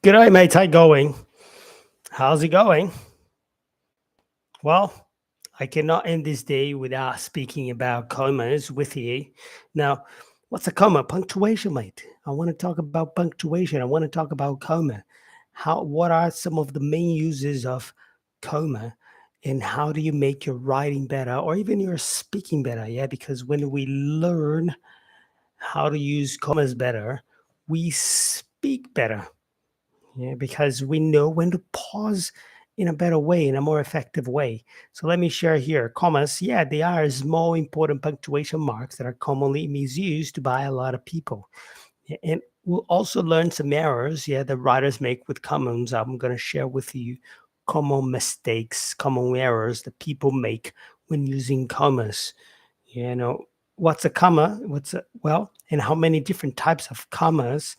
G'day, mate. How you going? How's it going? Well, I cannot end this day without speaking about commas with you. Now, what's a comma? Punctuation, mate. I want to talk about punctuation. I want to talk about comma. What are some of the main uses of comma, and how do you make your writing better or even your speaking better? Yeah, because when we learn how to use commas better, we speak better. Yeah, because we know when to pause in a better way, in a more effective way. So let me share here. Commas, yeah, they are small, important punctuation marks that are commonly misused by a lot of people. And we'll also learn some errors, yeah, that writers make with commas. I'm going to share with you common mistakes, common errors that people make when using commas. You know, what's a comma? And how many different types of commas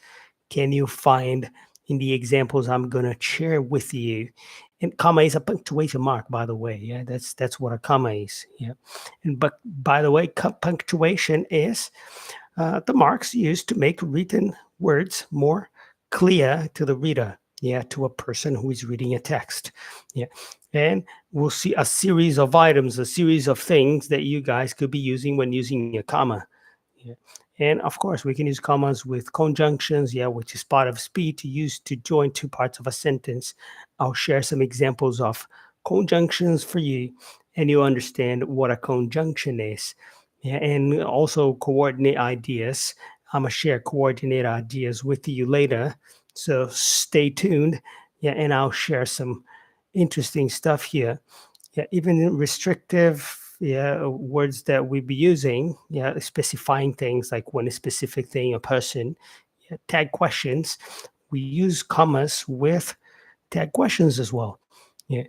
can you find in the examples I'm going to share with you? And comma is a punctuation mark, by the way. Yeah, that's what a comma is. Yeah, and but by the way, punctuation is the marks used to make written words more clear to the reader. Yeah, to a person who is reading a text. Yeah, and we'll see a series of items, a series of things that you guys could be using when using a comma. Yeah. And of course, we can use commas with conjunctions, yeah, which is part of speech used to join two parts of a sentence. I'll share some examples of conjunctions for you, and you understand what a conjunction is. Yeah, and also coordinate ideas. I'm gonna share coordinate ideas with you later, so stay tuned. Yeah, and I'll share some interesting stuff here. Yeah, even restrictive, yeah, words that we be using, yeah, specifying things like when a specific thing, a person, yeah, tag questions. We use commas with tag questions as well. Yeah.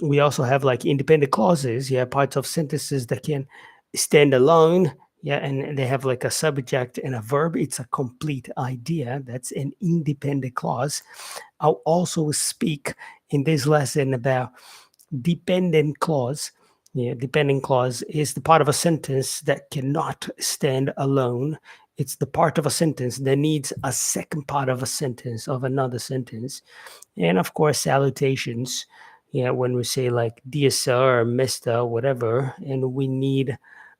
We also have like independent clauses, yeah, parts of sentences that can stand alone. Yeah, and they have like a subject and a verb. It's a complete idea. That's an independent clause. I'll also speak in this lesson about dependent clause. Yeah, dependent clause is the part of a sentence that cannot stand alone. It's the part of a sentence that needs a second part of a sentence of another sentence. And of course, salutations. Yeah, when we say like dear sir or Mr. whatever, and we need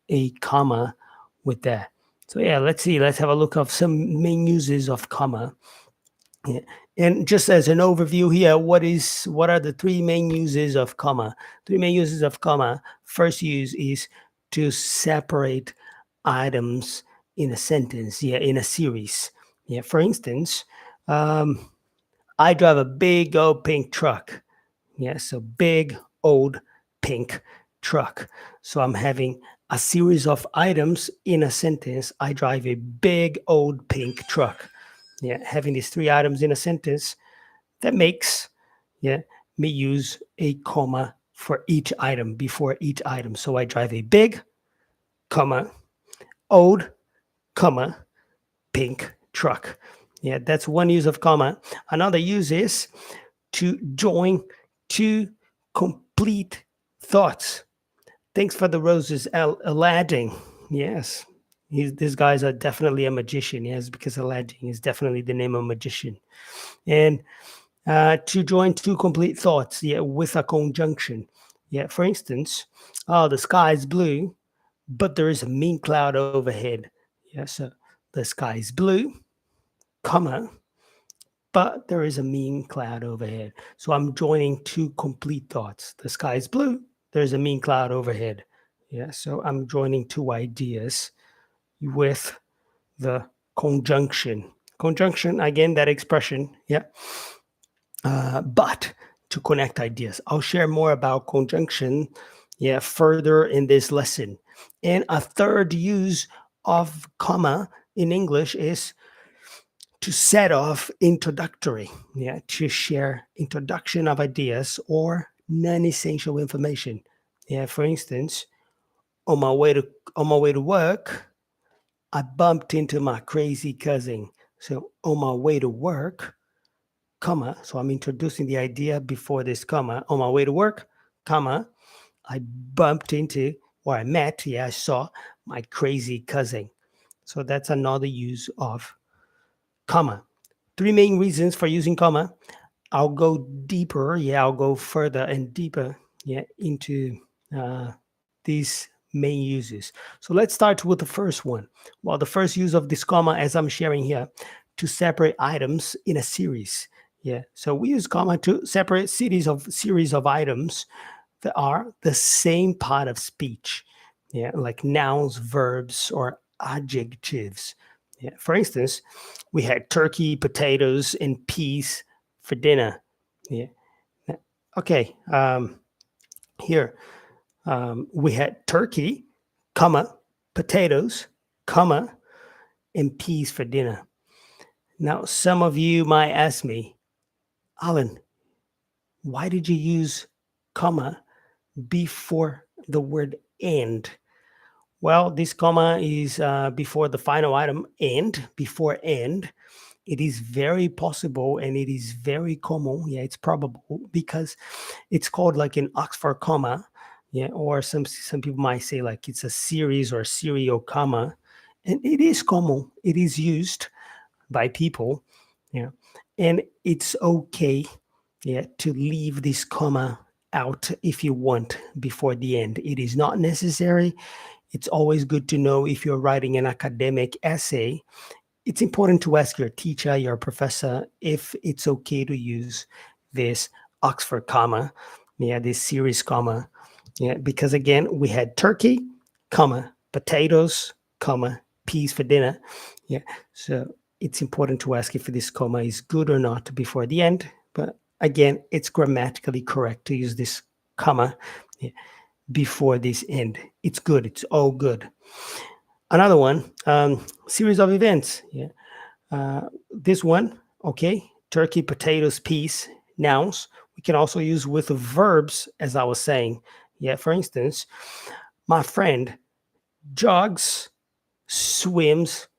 a comma with that. So yeah, let's see. Let's have a look of some main uses of comma. Yeah. And just as an overview here, what are the three main uses of comma? Three main uses of comma. First use is to separate items in a sentence, yeah, in a series. Yeah, for instance, um, I drive a big old pink truck. Yeah, so big old pink truck. So I'm having a series of items in a sentence. I drive a big old pink truck. Yeah, having these three items in a sentence, that makes, yeah, me use a comma for each item before each item. So I drive a big comma old comma pink truck. Yeah, that's one use of comma. Another use is to join two complete thoughts. Thanks for the roses, Aladdin. Yes, these guys are definitely a magician. Yes, because Aladdin is definitely the name of magician. And to join two complete thoughts, yeah, with a conjunction. Yeah, for instance, oh, the sky is blue, but there is a mean cloud overhead. Yeah, so the sky is blue, comma, but there is a mean cloud overhead. So I'm joining two complete thoughts. The sky is blue, there's a mean cloud overhead. Yeah, so I'm joining two ideas with the conjunction. Conjunction, again, that expression, yeah. But to connect ideas. I'll share more about conjunction, yeah, further in this lesson. And a third use of comma in English is to set off introductory, yeah, to share introduction of ideas or non-essential information. Yeah, for instance, on my way to on my way to work, I bumped into my crazy cousin. So on my way to work, comma, so I'm introducing the idea before this comma. On my way to work, comma, I bumped into or I met, yeah, I saw my crazy cousin. So that's another use of comma. three main reasons for using comma. I'll go deeper. Yeah, I'll go further and deeper. Yeah, into these main uses. So let's start with the first one. Well, the first use of this comma, as I'm sharing here, to separate items in a series. Yeah, so we use comma to separate series of items that are the same part of speech. Yeah, like nouns, verbs, or adjectives. Yeah, for instance, we had turkey, potatoes, and peas for dinner. Yeah. Okay. Here we had turkey, comma, potatoes, comma, and peas for dinner. Now, some of you might ask me, Alan, why did you use comma before the word and? Well, this comma is before the final item, and, before and. It is very possible and it is very common. Yeah, it's probable because it's called like an Oxford comma. Yeah, or some people might say like it's a series or serial comma. And it is common. It is used by people. Yeah. And it's okay, yeah, to leave this comma out if you want before the end. It is not necessary. It's always good to know if you're writing an academic essay. It's important to ask your teacher, your professor, if it's okay to use this Oxford comma, yeah, this series comma, yeah, because again, we had turkey, comma, potatoes, comma, peas for dinner, yeah. So it's important to ask if this comma is good or not before the end. But again, it's grammatically correct to use this comma, yeah, before this end. It's good. It's all good. Another one, series of events. Yeah. This one, okay, turkey, potatoes, peas, nouns. We can also use with verbs, as I was saying. Yeah, for instance, my friend jogs, swims,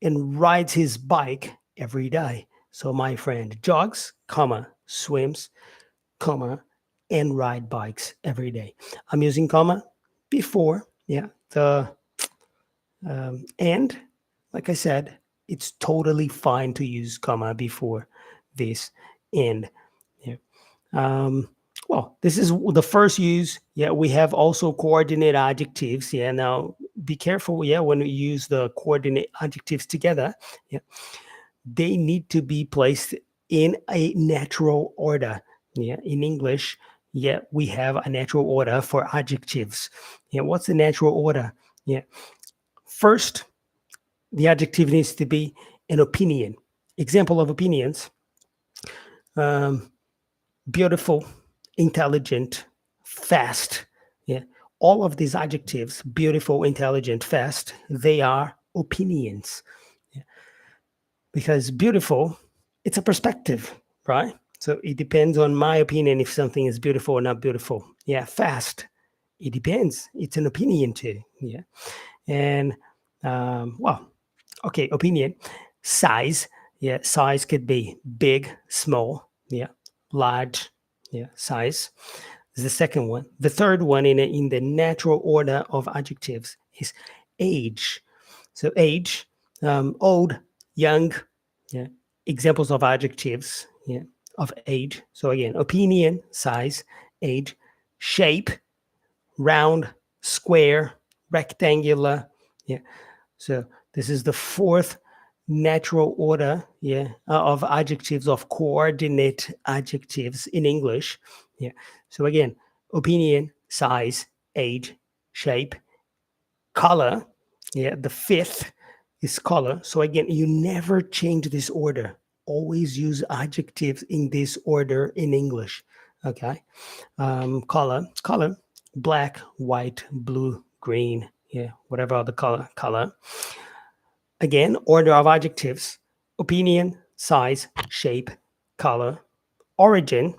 and rides his bike every day. So my friend jogs, comma, swims, comma, and ride bikes every day. I'm using comma before, yeah, the and like I said, it's totally fine to use comma before this and. Yeah. Well, this is the first use. Yeah, we have also coordinate adjectives. Yeah, now be careful. Yeah, when we use the coordinate adjectives together, yeah, they need to be placed in a natural order. Yeah, in English, yeah, we have a natural order for adjectives. Yeah, what's the natural order? Yeah, first, the adjective needs to be an opinion. Example of opinions: beautiful, intelligent, fast. Yeah, all of these adjectives, beautiful, intelligent, fast, they are opinions. Yeah. Because beautiful, it's a perspective, right? So it depends on my opinion if something is beautiful or not beautiful. Yeah, fast, it depends. It's an opinion too. Yeah, and well, okay, opinion. Size, yeah, size could be big, small, yeah, large, yeah, size is the second one. The third one in the natural order of adjectives is age. So age, old, young, yeah, examples of adjectives, yeah, of age. So again, opinion, size, age, shape, round, square, rectangular, yeah. So this is the fourth natural order, yeah, of adjectives, of coordinate adjectives in English. Yeah. So again, opinion, size, age, shape, color. Yeah. The fifth is color. So again, you never change this order. Always use adjectives in this order in English. Okay. Color, black, white, blue, green, yeah, whatever other color. Again, order of adjectives: opinion, size, shape, color, origin,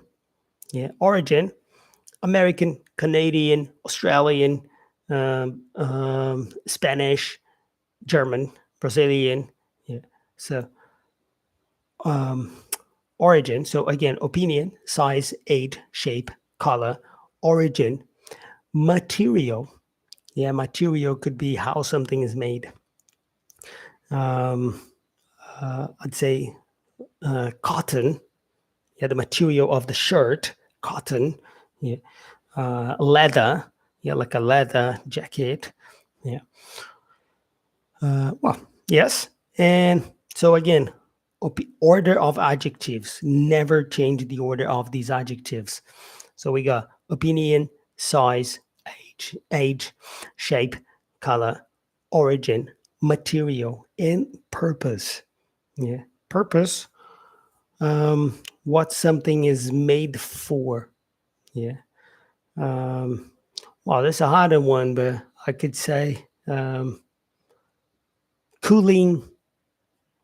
yeah, origin, American, Canadian, Australian, Spanish, German, Brazilian, yeah. So um, origin. So again, opinion, size, age, shape, color, origin, material. Yeah, material could be how something is made. I'd say cotton, yeah, the material of the shirt, cotton, yeah, leather, yeah, like a leather jacket, yeah. Well, yes, and so again, order of adjectives. Never change the order of these adjectives. So we got opinion, size, age, shape, color, origin, material, and purpose. Yeah, purpose. What something is made for. Yeah. Well, that's a harder one, but I could say cooling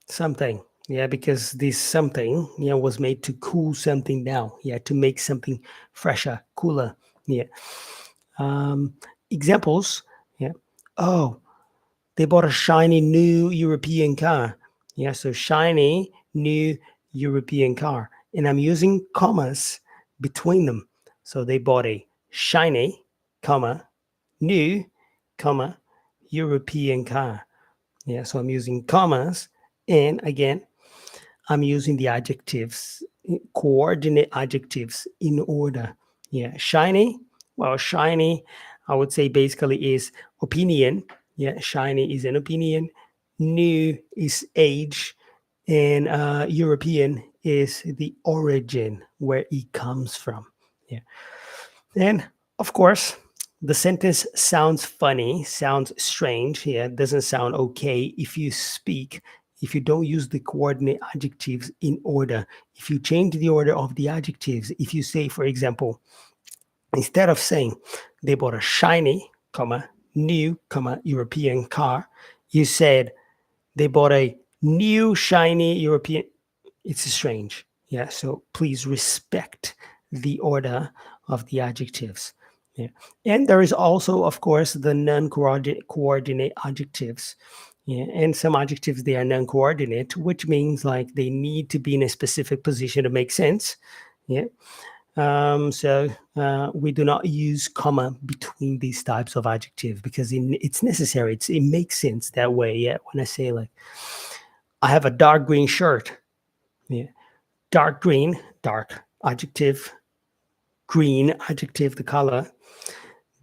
something. Yeah, because this something, was made to cool something down. Yeah, to make something fresher, cooler. Yeah. Um, Examples. Yeah. Oh, they bought a shiny new European car. Yeah, so shiny new European car. And I'm using commas between them. So they bought a shiny, comma, new, comma, European car. Yeah, so I'm using commas. And again, I'm using the adjectives, coordinate adjectives in order. Yeah, shiny. Well, shiny, I would say basically is opinion. Yeah, shiny is an opinion. New is age, and European is the origin where it comes from. Yeah, and of course, the sentence sounds funny, sounds strange. Yeah, it doesn't sound okay if you don't use the coordinate adjectives in order. If you change the order of the adjectives, if you say, for example, instead of saying they bought a shiny, comma, new, comma, European car, you said they bought a new shiny European. It's strange. Yeah. So please respect the order of the adjectives. Yeah. And there is also, of course, the non-coordinate adjectives. Yeah. And some adjectives, they are non-coordinate, which means like they need to be in a specific position to make sense. Yeah. So we do not use comma between these types of adjectives because it's necessary. It makes sense that way. Yeah. When I say like, I have a dark green shirt. Yeah. Dark green, dark adjective, green adjective, the color.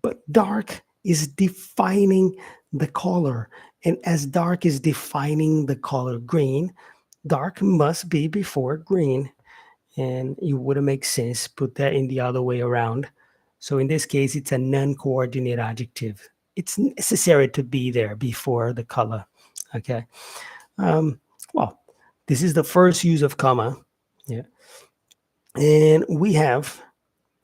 But dark is defining the color. And as dark is defining the color green, dark must be before green. And it wouldn't make sense put that in the other way around. So in this case, it's a non-coordinate adjective. It's necessary to be there before the color. Okay. Well, this is the first use of comma. Yeah. And we have,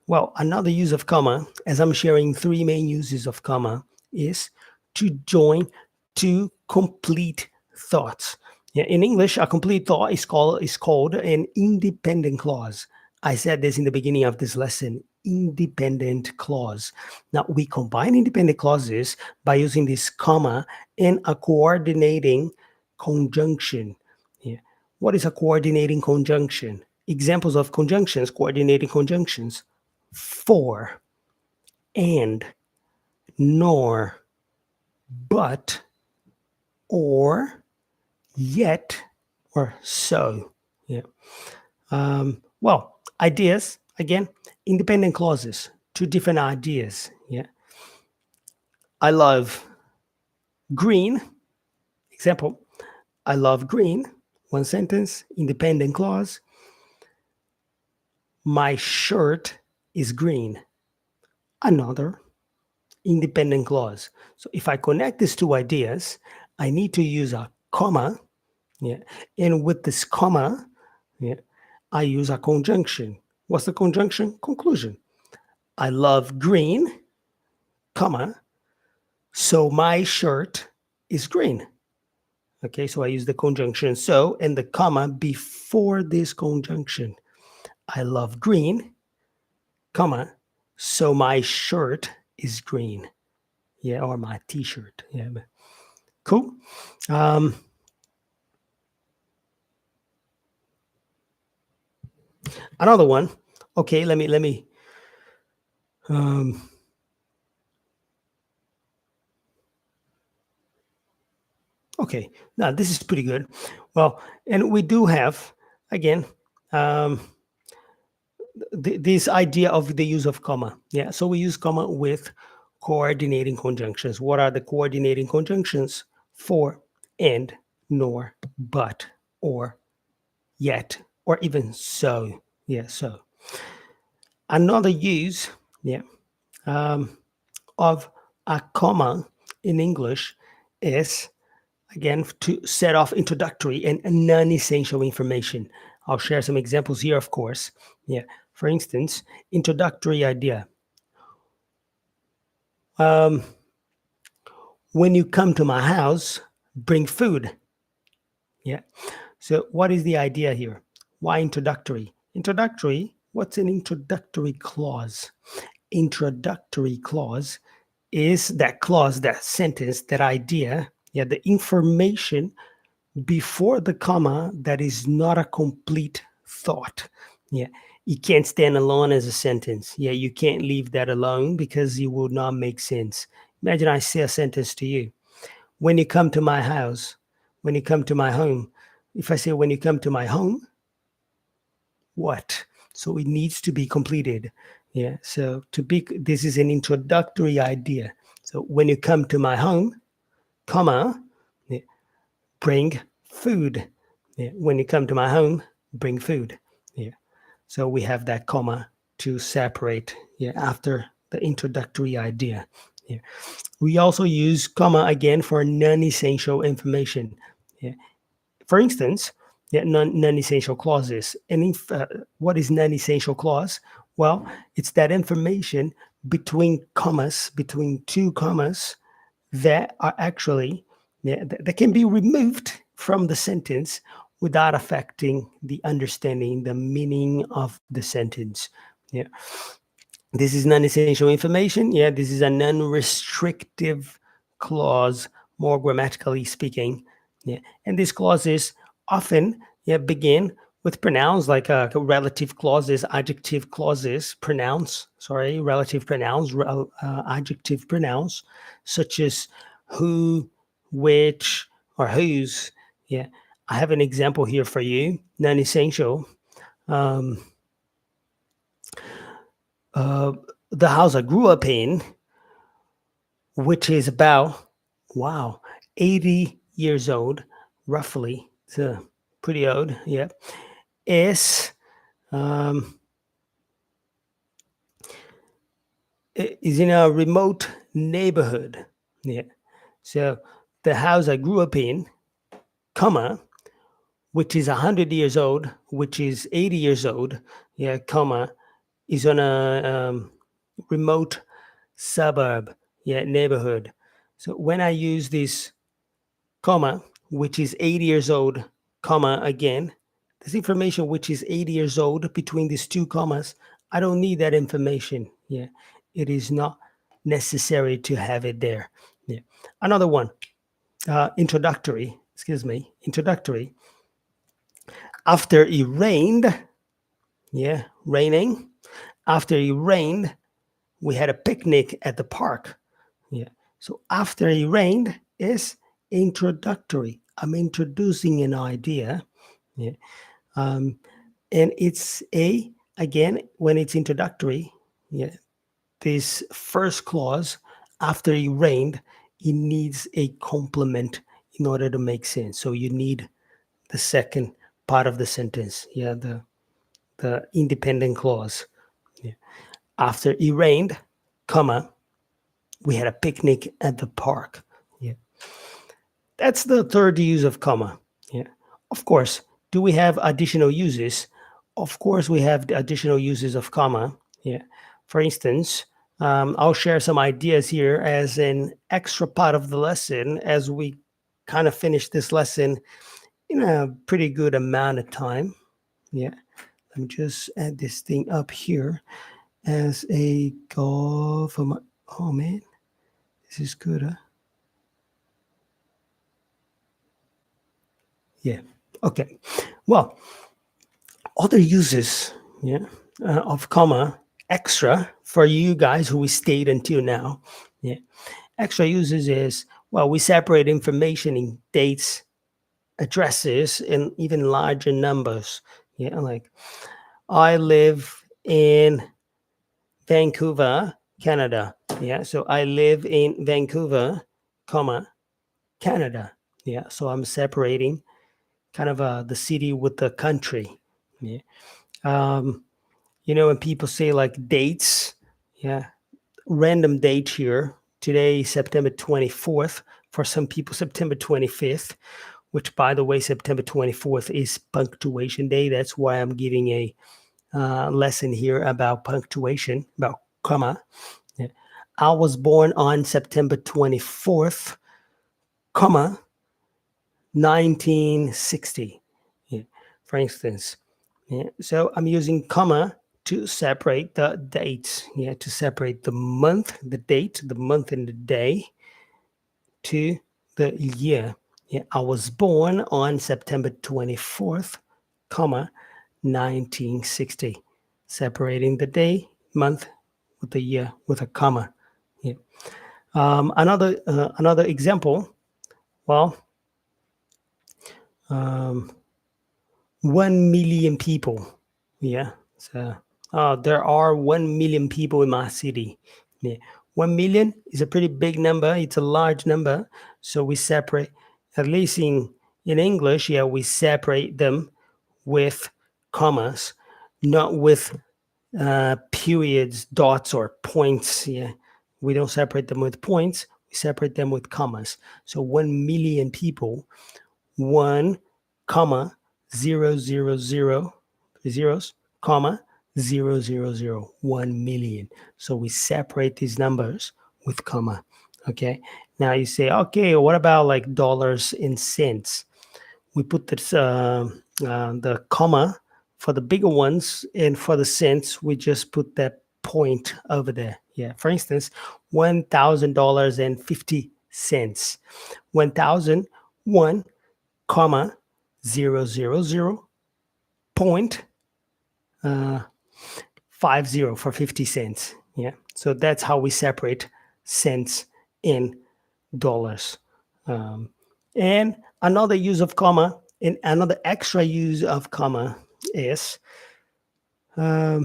well, another use of comma, as I'm sharing three main uses of comma, is to join two complete thoughts. Yeah, in English, a complete thought is called an independent clause. I said this in the beginning of this lesson, independent clause. Now, we combine independent clauses by using this comma and a coordinating conjunction. Yeah. What is a coordinating conjunction? Examples of conjunctions, coordinating conjunctions: for, and, nor, but, or, yet, or so. Yeah. Well, ideas, again, independent clauses, two different ideas. Yeah. I love green. Example, I love green. One sentence, independent clause. My shirt is green. Another independent clause. So if I connect these two ideas, I need to use a comma. Yeah. And with this comma, yeah, I use a conjunction. What's the conjunction? Conclusion. I love green, comma, so my shirt is green. Okay, so I use the conjunction so and the comma before this conjunction. I love green, comma, so my shirt is green. Yeah, or my t-shirt. Yeah. Cool. Another one. Okay, let me okay, now this is pretty good. Well, and we do have again, um, this idea of the use of comma. Yeah, so we use comma with coordinating conjunctions. What are the coordinating conjunctions? For, and, nor, but, or, yet, or even so. Yeah, so. Another use, yeah, of a comma in English is, again, to set off introductory and non-essential information. I'll share some examples here, of course. Yeah, for instance, introductory idea. When you come to my house, bring food. Yeah. So what is the idea here? Why introductory? Introductory, what's an introductory clause? Introductory clause is that clause, that sentence, that idea, yeah, the information before the comma that is not a complete thought. Yeah. You can't stand alone as a sentence. Yeah, you can't leave that alone because it will not make sense. Imagine I say a sentence to you. When you come to my house, when you come to my home. If I say when you come to my home, what? So it needs to be completed. Yeah. So this is an introductory idea. So when you come to my home, comma, yeah, bring food. Yeah. When you come to my home, bring food. Yeah. So we have that comma to separate, yeah, after the introductory idea. Yeah. We also use comma again for non-essential information. Yeah. For instance, yeah, non-essential clauses. And what is non-essential clause? Well, it's that information between commas, between two commas, that are actually, yeah, that can be removed from the sentence without affecting the understanding, the meaning of the sentence. Yeah. This is non-essential information. Yeah, this is a non-restrictive clause, more grammatically speaking. Yeah, and these clauses often, yeah, begin with pronouns like relative clauses, adjective clauses, relative pronouns, adjective pronouns, such as who, which, or whose. Yeah, I have an example here for you, non-essential. Um, uh, the house I grew up in, which is about, wow, 80 years old, roughly. It's pretty old, yeah. Is um, is in a remote neighborhood. Yeah. So the house I grew up in, comma, which is 100 years old, which is 80 years old, yeah, comma, is on a remote suburb, yeah, neighborhood. So when I use this comma, which is 80 years old, comma, again, this information which is 80 years old between these two commas, I don't need that information. Yeah, it is not necessary to have it there. Yeah. Another one, introductory, introductory. After it rained, yeah, raining. After it rained, we had a picnic at the park. Yeah. So after it rained is introductory. I'm introducing an idea. Yeah. And it's again, when it's introductory, yeah, this first clause, after it rained, it needs a complement in order to make sense. So you need the second part of the sentence. Yeah, the independent clause. Yeah. After it rained, comma, we had a picnic at the park. Yeah. That's the third use of comma. Yeah. Of course, do we have additional uses? Of course, we have the additional uses of comma. Yeah. For instance, I'll share some ideas here as an extra part of the lesson as we kind of finish this lesson in a pretty good amount of time. Yeah. Let me just add this thing up here as a goal for my. Oh man, this is good, huh? Yeah. Okay. Well, other uses, yeah, of comma extra for you guys who we stayed until now. Yeah. Extra uses is, well, we separate information in dates addresses in even larger numbers. Yeah, like I live in Vancouver, Canada. Yeah, so I live in Vancouver, comma, Canada. Yeah, so I'm separating kind of the city with the country. Yeah. Um, when people say like dates, yeah, random date here. Today, September 24th. For some people, September 25th, which, by the way, September 24th is punctuation day. That's why I'm giving a lesson here about punctuation, about comma. Yeah. I was born on September 24th, comma, 1960. Yeah. For instance, yeah. So I'm using comma to separate the dates. Yeah, to separate the month, the date, the month and the day to the year. Yeah, I was born on September 24th, comma, 1960. Separating the day, month with the year with a comma. Yeah. Another example. Well, um, 1 million people. Yeah. So there are 1 million people in my city. Yeah. 1 million is a pretty big number. It's a large number. So we separate, at least in English, yeah, we separate them with commas, not with periods, dots, or points. Yeah. We don't separate them with points. We separate them with commas. So 1 million people, 1, comma, 000 zeros, comma, 000, 1 million. So we separate these numbers with comma. Okay. Now you say, okay, what about like dollars and cents? We put this, the comma for the bigger ones, and for the cents, we just put that point over there. Yeah. For instance, $1,000.50. 1,001, comma, 000, point 50 for 50 cents. Yeah. So that's how we separate cents in dollars. And another use of comma, and another extra use of comma is, by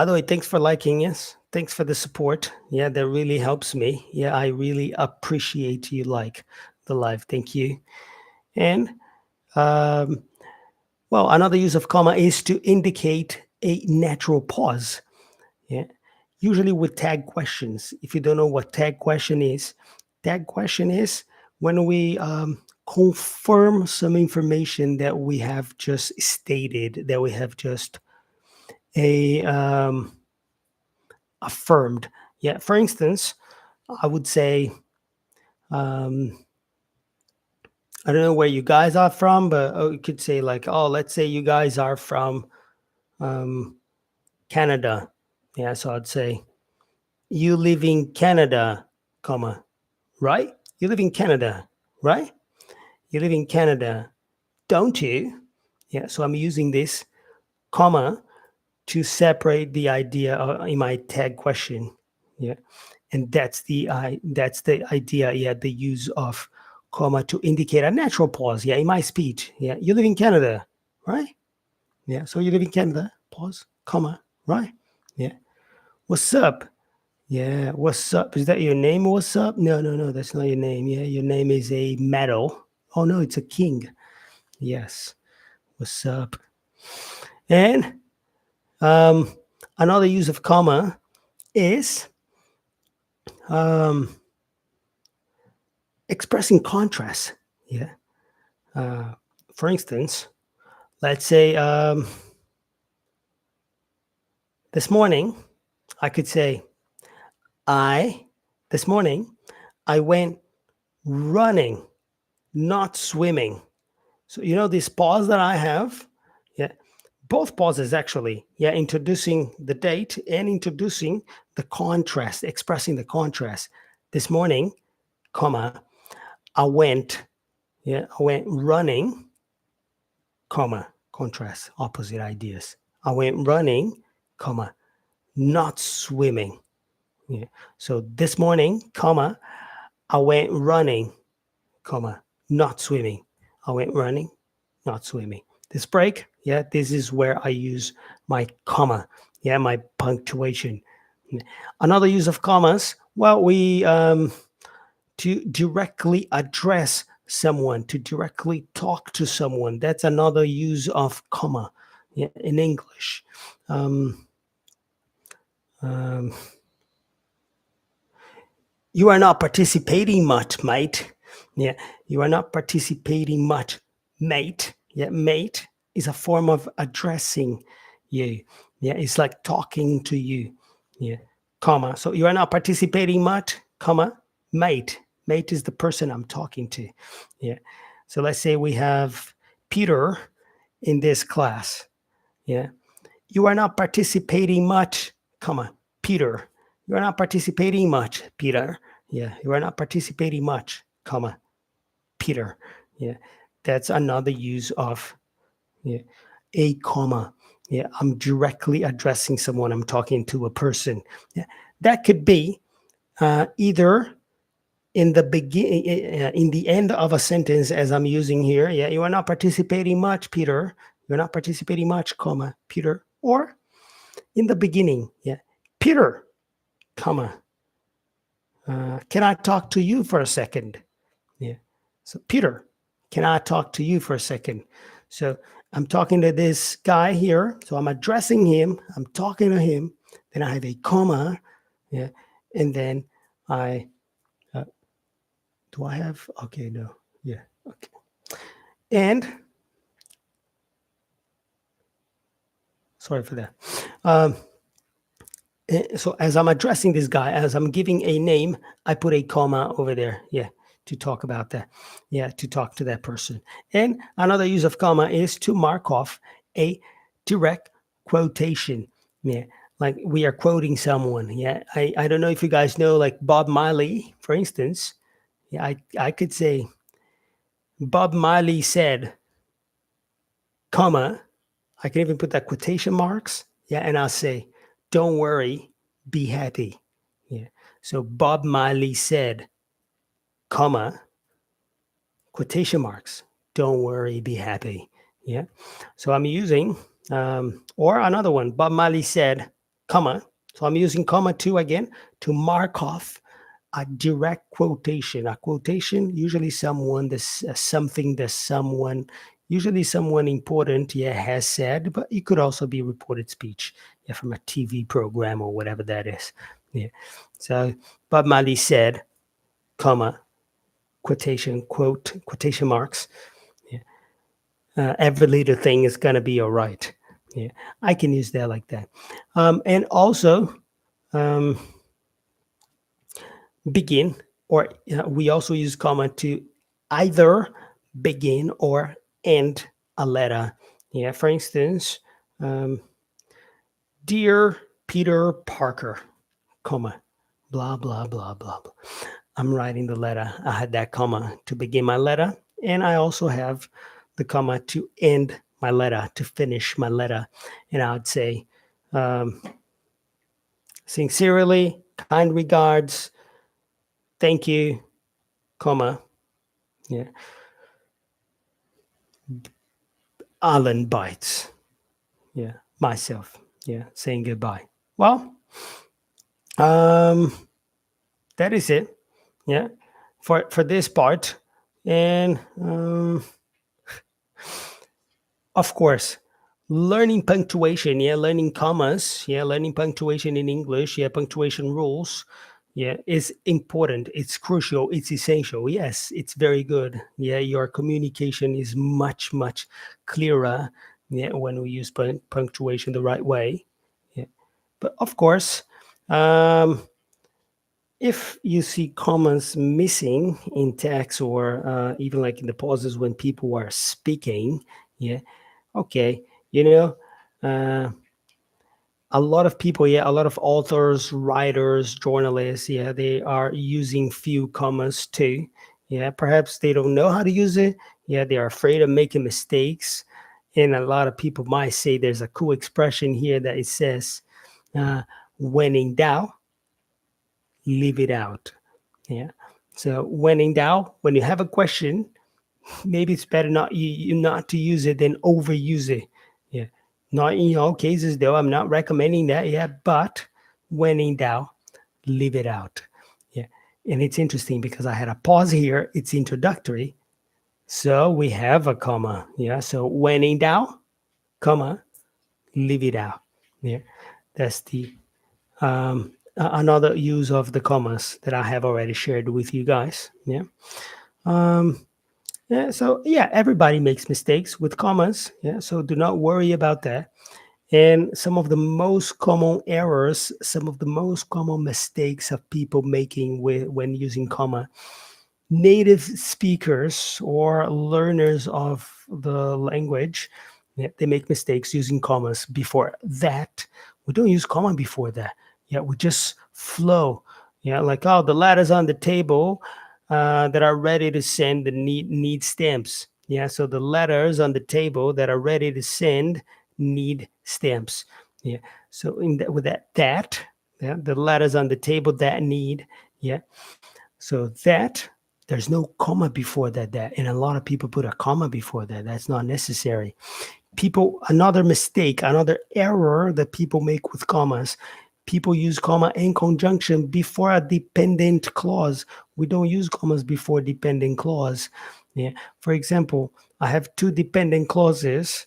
the way, thanks for liking. Yes. Thanks for the support. Yeah, that really helps me. Yeah, I really appreciate you like the live. Thank you. And well, another use of comma is to indicate a natural pause. Yeah. Usually with tag questions. If you don't know what tag question is when we confirm some information that we have just stated, that we have just a affirmed. Yeah. For instance, I would say, I don't know where you guys are from, but you could say like, oh, let's say you guys are from Canada. Yeah, so I'd say, you live in Canada, comma, right? You live in Canada, right? You live in Canada, don't you? Yeah, so I'm using this comma to separate the idea in my tag question. Yeah, and that's the idea. Yeah, the use of comma to indicate a natural pause. Yeah, in my speech. Yeah, you live in Canada, right? Yeah, so you live in Canada, pause, comma, right? Yeah. What's up? Yeah, what's up? Is that your name? What's up? No, no, no, that's not your name. Yeah, your name is a medal. Oh no, it's a king. Yes. What's up? And another use of comma is expressing contrast. Yeah. For instance, let's say this morning, I could say, this morning, I went running, not swimming. So, this pause that I have, yeah, both pauses actually, yeah, introducing the date and introducing the contrast, expressing the contrast. This morning, comma, I went running, comma, contrast, opposite ideas. I went running, comma, not swimming. Yeah. So this morning, comma, I went running, comma, not swimming. I went running, not swimming. This break, yeah, this is where I use my comma, yeah, my punctuation. Another use of commas, well, we to directly address someone, to directly talk to someone. That's another use of comma, yeah, in English. Um, um, you are not participating much, mate. Yeah, you are not participating much, mate. Yeah, mate is a form of addressing you. Yeah, it's like talking to you. Yeah, comma. So you are not participating much, comma, mate. Mate is the person I'm talking to. Yeah. So let's say we have Peter in this class. Yeah. You are not participating much, comma, Peter. You are not participating much, Peter. Yeah, you are not participating much, comma, Peter. Yeah, that's another use of, yeah, a comma. Yeah, I'm directly addressing someone. I'm talking to a person. Yeah, that could be either in the beginning, in the end of a sentence, as I'm using here. Yeah, you are not participating much, Peter. You're not participating much, comma, Peter. Or in the beginning, yeah, Peter, comma, can I talk to you for a second? Yeah. So Peter, can I talk to you for a second? So I'm talking to this guy here. So I'm addressing him. I'm talking to him. Then I have a comma. Yeah. And then I, do I have? Okay, no. Yeah. Okay. And sorry for that. So as I'm addressing this guy, as I'm giving a name, I put a comma over there. Yeah, to talk about that. Yeah, to talk to that person. And another use of comma is to mark off a direct quotation. Yeah, like we are quoting someone. Yeah, I don't know if you guys know, like Bob Marley, for instance. Yeah, I could say Bob Marley said, comma. I can even put that quotation marks. Yeah, and I'll say, don't worry, be happy. Yeah. So Bob Marley said, comma, quotation marks, don't worry, be happy. Yeah. So I'm using, or another one, Bob Marley said, comma. So I'm using comma too again to mark off a direct quotation. A quotation, usually someone, this something that someone, usually someone important, yeah, has said, but it could also be reported speech, yeah, from a TV program or whatever that is. Yeah. So Bob Marley said, comma, quotation, quote, quotation marks. Yeah. Every little thing is gonna be all right. Yeah, I can use that like that. And also, um, begin, or we also use comma to either begin or end a letter. Yeah, for instance, um, dear Peter Parker, comma, blah, blah, blah, blah, blah. I'm writing the letter. I had that comma to begin my letter, and I also have the comma to end my letter, to finish my letter. And I would say, um, sincerely, kind regards, thank you, comma, yeah, Alan Bites. Yeah, myself. Yeah, saying goodbye. Well, um, that is it. Yeah, for this part, and of course, learning punctuation. Yeah, learning commas. Yeah, learning punctuation in English. Yeah, punctuation rules. Yeah, is important. It's crucial. It's essential. Yes, it's very good. Yeah, your communication is much clearer. Yeah, when we use punctuation the right way. Yeah, but of course, um, if you see commas missing in text, or even like in the pauses when people are speaking, yeah, okay, you know, uh, a lot of people, yeah, a lot of authors, writers, journalists, yeah, they are using few commas too. Yeah, perhaps they don't know how to use it. Yeah, they are afraid of making mistakes. And a lot of people might say there's a cool expression here that it says, uh, when in doubt, leave it out. Yeah. So when in doubt, when you have a question, maybe it's better not to use it than overuse it. Yeah, not in all cases though. I'm not recommending that. Yeah, but when in doubt, leave it out. Yeah, and it's interesting because I had a pause here. It's introductory, so we have a comma. Yeah, so when in doubt, comma, leave it out. Yeah, that's the another use of the commas that I have already shared with you guys. Yeah. Um, yeah, so yeah, everybody makes mistakes with commas. Yeah, so do not worry about that. And some of the most common errors, some of the most common mistakes of people making when using comma, native speakers or learners of the language, yeah, they make mistakes using commas before that. We don't use comma before that. Yeah, we just flow. Yeah, like, oh, the letters on the table that are ready to send the need stamps. Yeah, so the letters on the table that are ready to send need stamps. Yeah, so with that, yeah, the letters on the table that need, yeah, so that there's no comma before that, and a lot of people put a comma before that. That's not necessary. People, another mistake, another error that people make with commas. People use comma and conjunction before a dependent clause. We don't use commas before dependent clause. Yeah. For example, I have two dependent clauses.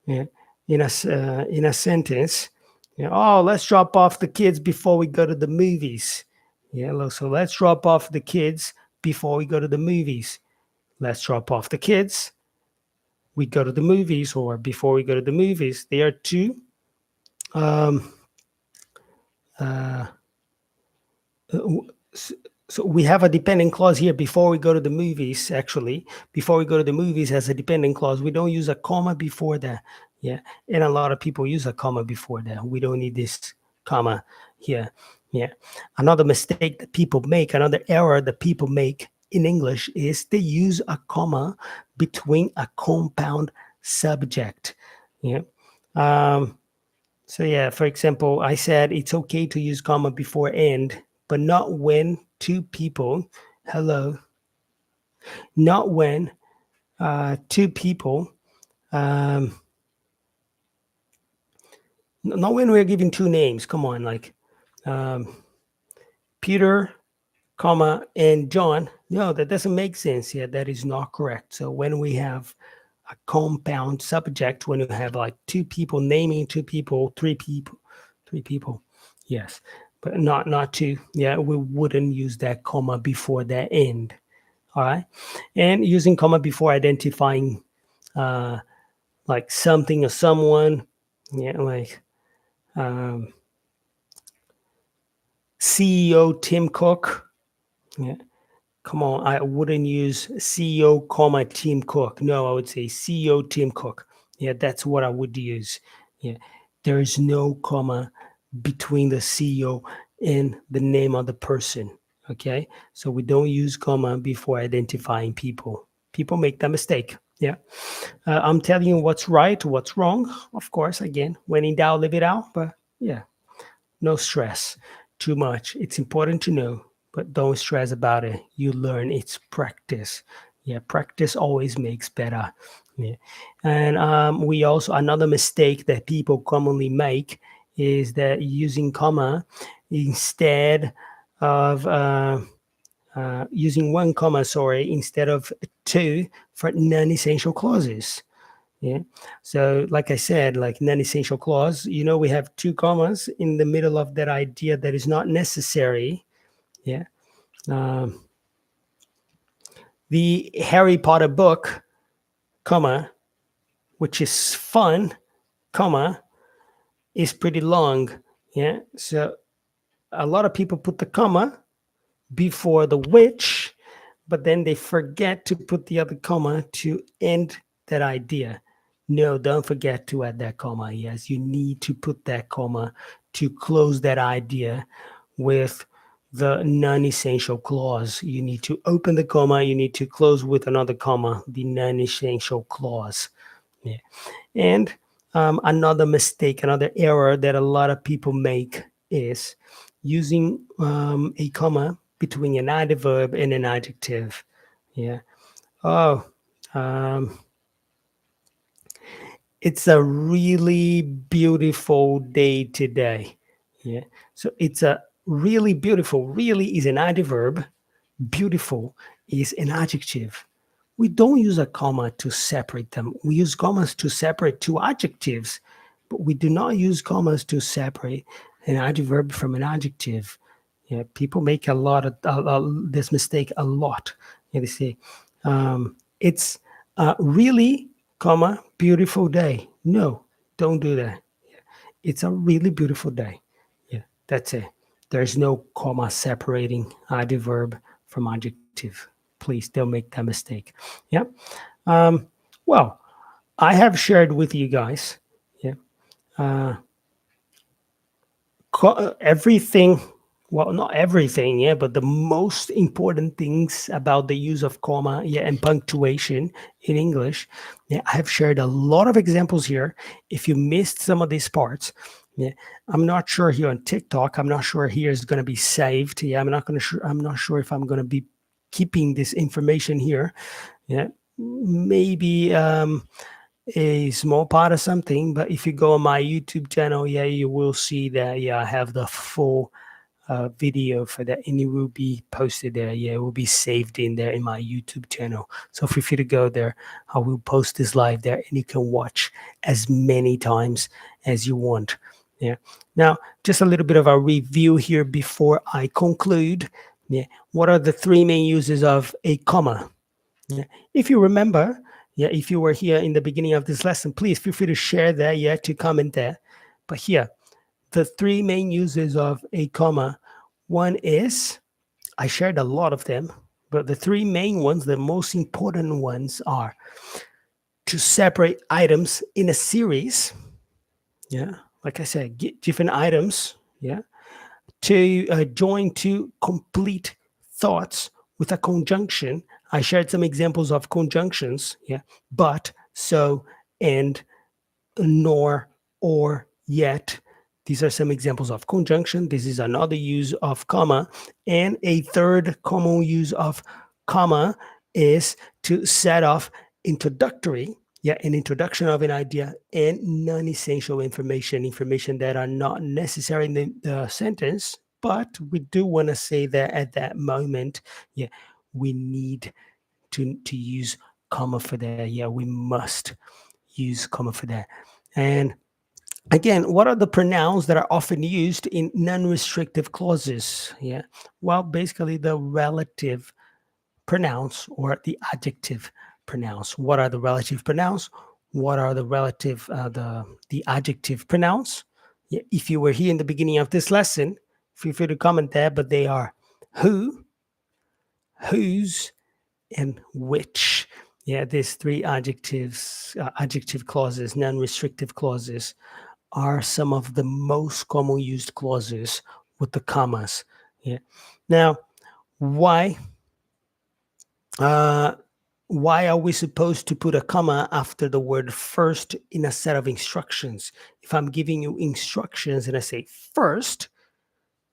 Yeah, in a sentence. Yeah. Oh, let's drop off the kids before we go to the movies. Yeah. So let's drop off the kids before we go to the movies. Let's drop off the kids. We go to the movies, or before we go to the movies. They are two. Um, uh, so we have a dependent clause here before we go to the movies. Actually, before we go to the movies as a dependent clause, we don't use a comma before that. Yeah, and a lot of people use a comma before that. We don't need this comma here. Yeah, another mistake that people make, another error that people make in English is they use a comma between a compound subject. Yeah. So yeah, for example, I said it's okay to use comma before and, but not when two people, hello, not when two people, um, not when we're giving two names. Come on, like um, Peter, comma, and John. No, that doesn't make sense. Yeah, that is not correct. So when we have a compound subject, when you have like two people naming two people, three people, yes, but not two. Yeah, we wouldn't use that comma before that end. All right, and using comma before identifying uh, like something or someone. Yeah, like um, CEO Tim Cook. Yeah, come on, I wouldn't use CEO, comma, Tim Cook. No, I would say CEO Tim Cook. Yeah, that's what I would use. Yeah, there is no comma between the CEO and the name of the person. Okay, so we don't use comma before identifying people. People make that mistake. Yeah, I'm telling you what's right, what's wrong. Of course, again, when in doubt, leave it out. But yeah, no stress too much. It's important to know, but don't stress about it. You learn, it's practice. Yeah, practice always makes better. Yeah. And we also, another mistake that people commonly make is that using comma instead of using one comma, sorry, instead of two for non-essential clauses. Yeah. So, like I said, like non-essential clause, we have two commas in the middle of that idea that is not necessary. Yeah. Um, the Harry Potter book, comma, which is fun, comma, is pretty long. Yeah. So a lot of people put the comma before the which, but then they forget to put the other comma to end that idea. No, don't forget to add that comma. Yes, you need to put that comma to close that idea with the non-essential clause. You need to open the comma, you need to close with another comma, the non-essential clause. Yeah. And another mistake, another error that a lot of people make is using a comma between an adverb and an adjective. Yeah. Oh, Um, it's a really beautiful day today. Yeah. So it's a really beautiful. Really is an adverb. Beautiful is an adjective. We don't use a comma to separate them. We use commas to separate two adjectives, but we do not use commas to separate an adverb from an adjective. Yeah, people make a lot of this mistake a lot. Yeah, they say it's a really, comma, beautiful day. No, don't do that. It's a really beautiful day. Yeah, that's it. There's no comma separating adverb from adjective. Please don't make that mistake. Yeah. Um, well, I have shared with you guys, yeah, uh, everything. Well, not everything, yeah, but the most important things about the use of comma, yeah, and punctuation in English. Yeah, I have shared a lot of examples here. If you missed some of these parts, yeah, I'm not sure here on TikTok. I'm not sure here is going to be saved. Yeah, I'm not going to. I'm not sure if I'm going to be keeping this information here. Yeah, maybe a small part of something. But if you go on my YouTube channel, yeah, you will see that. Yeah, I have the full video for that, and it will be posted there. Yeah, it will be saved in there in my YouTube channel. So feel free to go there. I will post this live there, and you can watch as many times as you want. Yeah. Now, just a little bit of a review here before I conclude. Yeah. What are the three main uses of a comma? Yeah. If you remember, yeah, if you were here in the beginning of this lesson, please feel free to share that, yeah, to comment there. But here, the three main uses of a comma. One is, I shared a lot of them, but the three main ones, the most important ones, are to separate items in a series. Yeah, like I said, different items. Yeah, to join two complete thoughts with a conjunction. I shared some examples of conjunctions. Yeah, but, so, and, nor, or, yet. These are some examples of conjunction. This is another use of comma. And a third common use of comma is to set off introductory, yeah, an introduction of an idea, and non-essential information that are not necessary in the sentence, but we do want to say that at that moment, yeah, we need to use comma for that. Yeah, we must use comma for that. And again, what are the pronouns that are often used in non-restrictive clauses? Yeah, well, basically the relative pronouns or the adjective pronouns. What are the relative pronouns? What are the relative the adjective pronouns? Yeah, if you were here in the beginning of this lesson, feel free to comment there. But they are who, whose, and which. Yeah, these three adjectives, adjective clauses, non-restrictive clauses, are some of the most common used clauses with the commas. Yeah. Now, why? Why are we supposed to put a comma after the word first in a set of instructions? If I'm giving you instructions and I say first,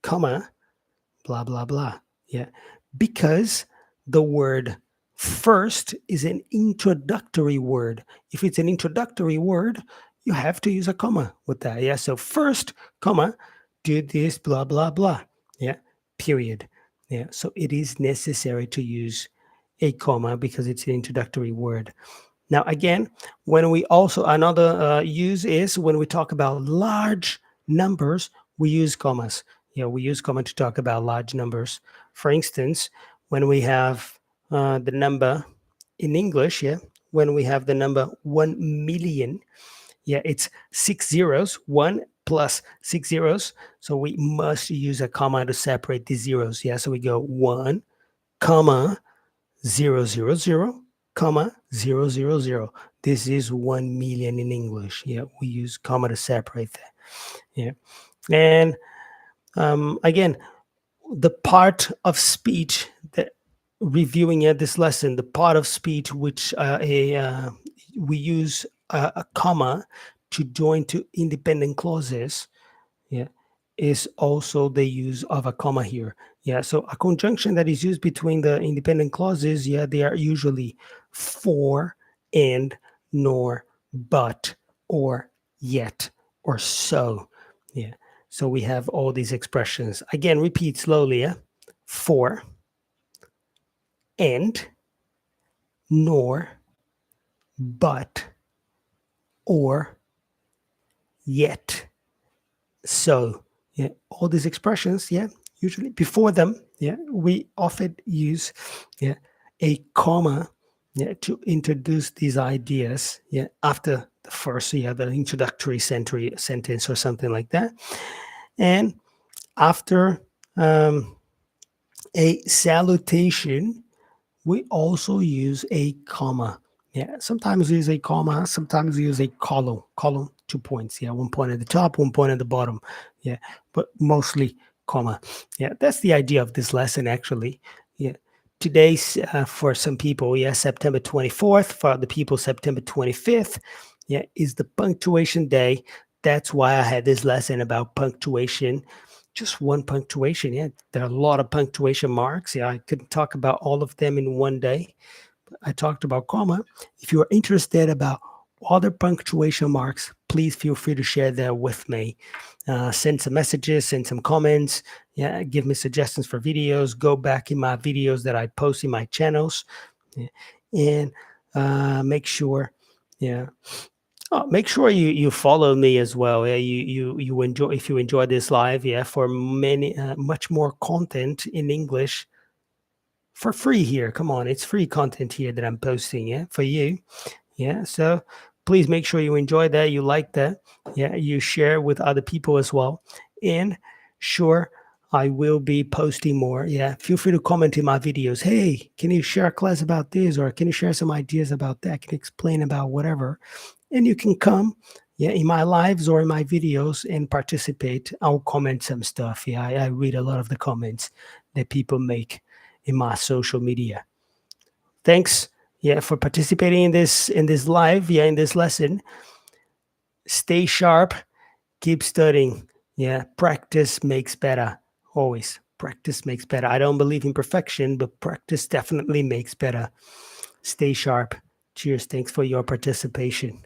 comma, blah, blah, blah. Yeah. Because the word first is an introductory word. If it's an introductory word, you have to use a comma with that. Yeah. So first, comma, do this, blah, blah, blah. Yeah. Period. Yeah. So it is necessary to use a comma because it's an introductory word. Now, again, when we also, another use is when we talk about large numbers, we use commas. Yeah, we use comma to talk about large numbers. For instance, when we have the number in English, yeah, when we have the number 1 million, yeah, it's 6 zeros, 1 plus 6 zeros. So we must use a comma to separate the zeros. Yeah, so we go 1, comma, 000, comma, 000. This is 1 million in English. Yeah, we use comma to separate that. Yeah. And again, the part of speech that reviewing at this lesson, the part of speech which we use a comma to join to independent clauses, yeah, is also the use of a comma here. Yeah, so a conjunction that is used between the independent clauses, yeah, they are usually for, and, nor, but, or, yet, or so. Yeah. So we have all these expressions. Again, repeat slowly. Yeah? For, and, nor, but, or, yet, so. Yeah, all these expressions. Yeah, usually before them. Yeah, we often use a comma. Yeah, to introduce these ideas. Yeah, after the first. Yeah, the introductory sentence or something like that, and after a salutation, we also use a comma. Yeah, sometimes we use a comma, sometimes we use a column. Column, 2 points. Yeah, 1 point at the top, 1 point at the bottom. Yeah, but mostly comma. Yeah, that's the idea of this lesson, actually. Yeah, today's for some people, yeah, September 24th. For other people, September 25th. Yeah, is the punctuation day. That's why I had this lesson about punctuation. Just one punctuation. Yeah, there are a lot of punctuation marks. Yeah, I couldn't talk about all of them in one day. But I talked about comma. If you are interested about other punctuation marks, please feel free to share that with me. Send some messages, send some comments. Yeah, give me suggestions for videos. Go back in my videos that I post in my channels, yeah, and make sure, yeah, oh, make sure you follow me as well. Yeah, you enjoy, if you enjoy this live. Yeah, for many much more content in English for free here. Come on, it's free content here that I'm posting. Yeah, for you. Yeah, so please make sure you enjoy that, you like that. Yeah, you share with other people as well. And sure, I will be posting more. Yeah, feel free to comment in my videos. Hey, can you share a class about this, or can you share some ideas about that? Can you explain about whatever? And you can come, yeah, in my lives or in my videos and participate. I'll comment some stuff. Yeah, I read a lot of the comments that people make in my social media. Thanks, yeah, for participating in this live, yeah, in this lesson. Stay sharp, keep studying. Yeah, practice makes better. Always practice makes better. I don't believe in perfection, but practice definitely makes better. Stay sharp. Cheers. Thanks for your participation.